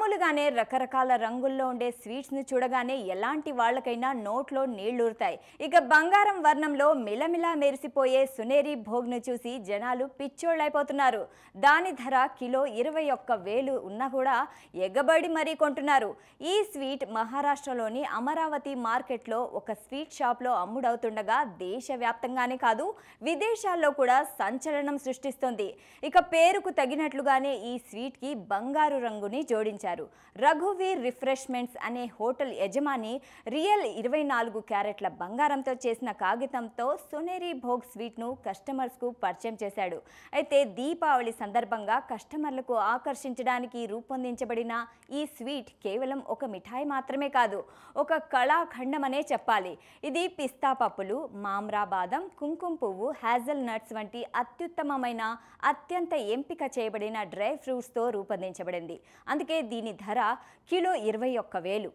మామూలుగానే రకరకాల రంగుల్లో ఉండే స్వీట్స్ని చూడగానే ఎలాంటి వాళ్ళకైనా నోట్లో నీళ్లూరుతాయి. ఇక బంగారం వర్ణంలో మిలమిలా మెరిసిపోయే సునేరి భోగ్ను చూసి జనాలు పిచ్చోళ్ళైపోతున్నారు. దాని ధర కిలో 21,000 ఉన్నా కూడా ఎగబడి మరీ కొంటున్నారు. ఈ స్వీట్ మహారాష్ట్రలోని అమరావతి మార్కెట్లో ఒక స్వీట్ షాప్లో అమ్ముడవుతుండగా దేశవ్యాప్తంగానే కాదు విదేశాల్లో కూడా సంచలనం సృష్టిస్తోంది. ఇక పేరుకు తగినట్లుగానే ఈ స్వీట్కి బంగారు రంగుని జోడించారు. రఘువీర్ రిఫ్రెష్మెంట్స్ అనే హోటల్ యజమాని రియల్ 24 క్యారెట్ల బంగారంతో చేసిన కాగితంతో సునేరి భోగ్ స్వీట్ను కస్టమర్స్కు పరిచయం చేశాడు. అయితే దీపావళి సందర్భంగా కస్టమర్లకు ఆకర్షించడానికి రూపొందించబడిన ఈ స్వీట్ కేవలం ఒక మిఠాయి మాత్రమే కాదు, ఒక కళాఖండమనే చెప్పాలి. ఇది పిస్తా పప్పులు, మామ్రా బాదం, కుంకుమ పువ్వు, హ్యాజల్ నట్స్ వంటి అత్యుత్తమమైన అత్యంత ఎంపిక చేయబడిన డ్రై ఫ్రూట్స్తో రూపొందించబడింది. అందుకే దీని ధర కిలో 21,000.